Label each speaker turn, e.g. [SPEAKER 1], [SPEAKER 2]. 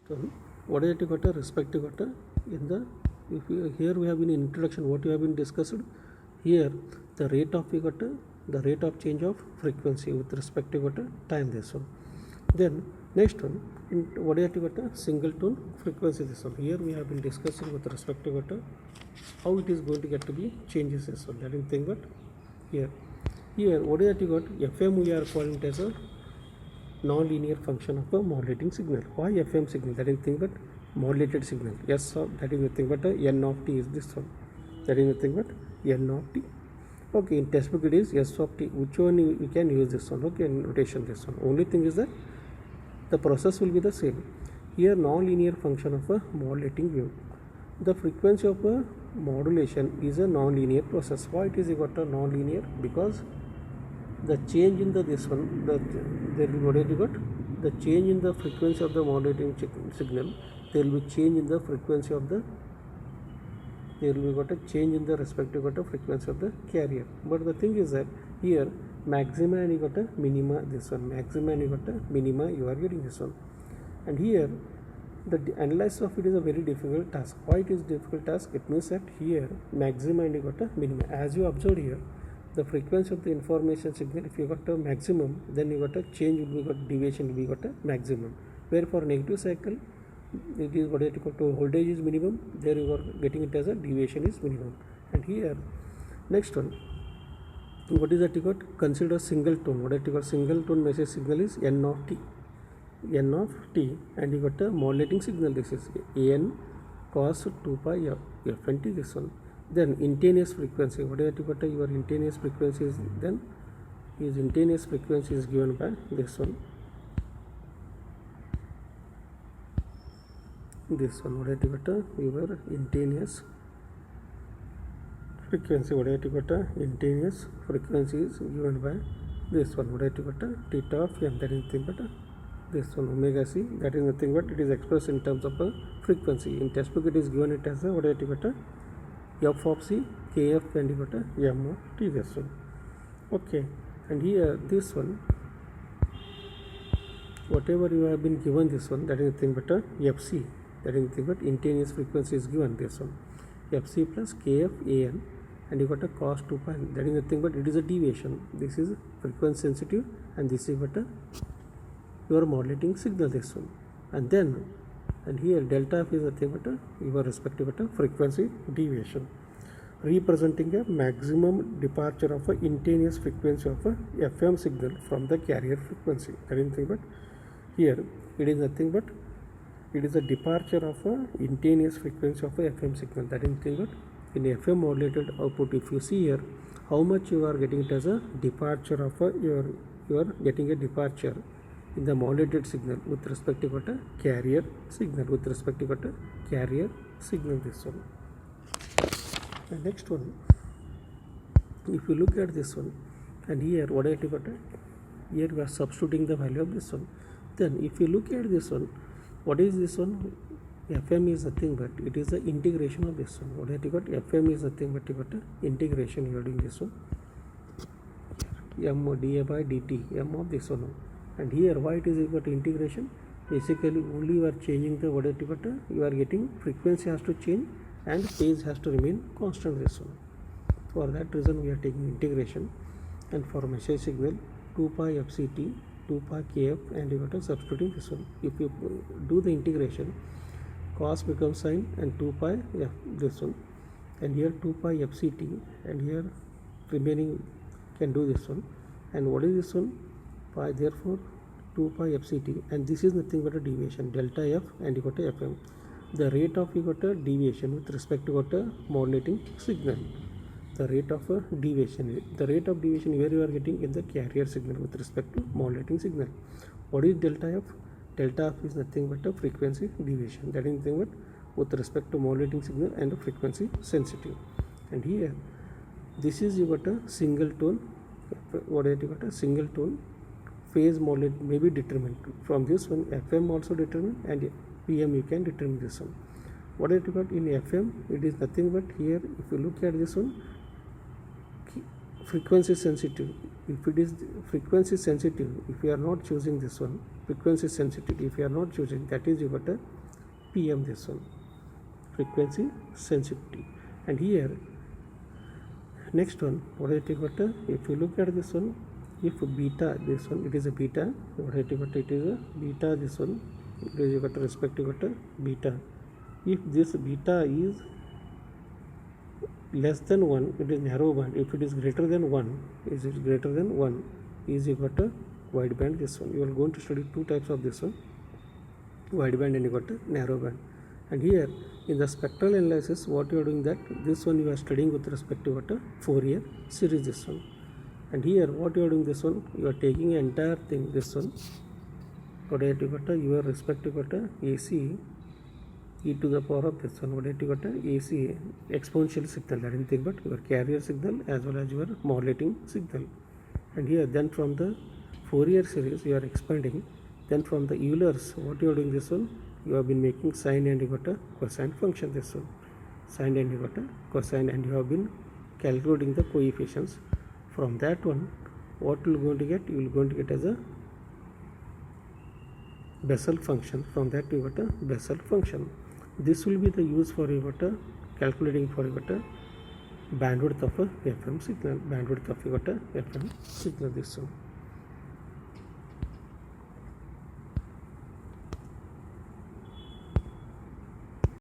[SPEAKER 1] So what is it got a respect got a in the if you, here we have in introduction what you have been discussed here the rate of the rate of change of frequency with respect to got a time this one. Then next one in what is it got a singleton frequency this one. Here we have been discussing with respect to got a how it is going to get to be changes this one. That is thing but here what is it you got FM we are calling it as a non-linear function of a modulating signal. Why FM signal? That is nothing but modulated signal. Yes, so that is nothing but n of t is this one. That is nothing but n of t. Okay, in textbook it is s of t. Which one we can use this one? Okay, notation this one. Only thing is that the process will be the same. Here non-linear function of a modulating wave. The frequency of a modulation is a non-linear process. Why it is got a non-linear? Because the change in the this one there will be what you got the change in the frequency of the modulating signal, there will be change in the frequency of the there will be got a change in the respective got a frequency of the carrier. But the thing is that here maxima and you got a minima this one, maxima and you got a minima you are getting this one. And here the analysis of it is a very difficult task. Why it is difficult task? It means that here maxima and you got a minima. As you observed here, the frequency of the information signal, if you got a maximum, then you got a change will be got deviation will be got a maximum. Where for negative cycle, it is what is equal to voltage is minimum. There you are getting it as a deviation is minimum. And here, next one, what is that you got? Consider single tone. What is you got? Single tone message signal is n of t, and you got a modulating signal. This is an cos 2 pi f and t. This one. Then instantaneous frequency, what is you got your instantaneous frequency is then is instantaneous frequency is given by this one, what is you got your instantaneous frequency, what is you got instantaneous frequency is given by this one, what is you got theta of m, that is nothing but this one omega c, that is nothing but it is expressed in terms of a frequency. In textbook it is given it as a what is you got f of c, kf and you got a m of t this one. Okay, and here this one whatever you have been given this one, that is nothing but a fc, that is nothing but instantaneous frequency is given this one, fc plus kf an, and you got a cos 2 pi, that is nothing but it is a deviation. This is frequency sensitive and this is but a your modulating signal this one. And then and here delta f is a thing but your respective frequency deviation, representing a maximum departure of a instantaneous frequency of a FM signal from the carrier frequency. That is nothing but here it is nothing but it is a departure of a instantaneous frequency of a FM signal. That is nothing but in FM modulated output, if you see here how much you are getting it as a departure of a you are getting a departure in the modulated signal with respect to what a carrier signal, with respect to what a carrier signal this one. The next one, if you look at this one, and here what I got here we are substituting the value of this one. Then if you look at this one, what is this one? FM is nothing but it is the integration of this one. What I got FM is nothing but you got a integration you are doing this one, m dA by dt, m of this one. And here why it is equal to integration? Basically only you are changing the what you are getting frequency has to change and phase has to remain constant this one. For that reason we are taking integration, and for message signal 2 pi fct, 2 pi kf, and you got to substituting this one. If you do the integration, cos becomes sine and 2 pi f this one, and here 2 pi fct, and here remaining can do this one. And what is this one? Pi, therefore 2 pi fct, and this is nothing but a deviation delta f, and you got a fm, the rate of you got a deviation with respect to got a modulating signal, the rate of a deviation, the rate of deviation where you are getting in the carrier signal with respect to modulating signal. What is delta f? Delta f is nothing but a frequency deviation, that is nothing but with respect to modulating signal and a frequency sensitive. And here this is you got a single tone, what is you got a single tone phase modulate may be determined from this one, FM also determined, and PM you can determine this one. What is got in FM? It is nothing but here if you look at this one, frequency sensitive. If it is frequency sensitive, if you are not choosing this one, frequency sensitive, if you are not choosing, that is you got a PM, this one, frequency sensitivity. And here next one, what is it got a, if you look at this one, if beta, this one, it is a beta, what is it got, it is a beta, this one, it is you got a respective got a beta. If this beta is less than 1, it is narrow band. If it is greater than 1, is it greater than 1, is you got a wide band, this one. You are going to study two types of this one, wide band and you got a narrow band. And here in the spectral analysis, what you are doing, that this one you are studying with respect to what a Fourier series, this one. And here what you are doing, this one, you are taking an entire thing, this one, what you got a, your respective got a AC e to the power of this one, what you got a AC exponential signal, that is nothing but your carrier signal as well as your modulating signal. And here then from the Fourier series you are expanding, then from the Euler's, what you are doing, this one, you have been making sine and you got a cosine function, this one, sine and you got a cosine, and you have been calculating the coefficients. From that one, what you are going to get, you will going to get as a Bessel function. From that you got a Bessel function. This will be the use for you got a calculating for you got a bandwidth of a FM signal, bandwidth of you got a FM signal, this one.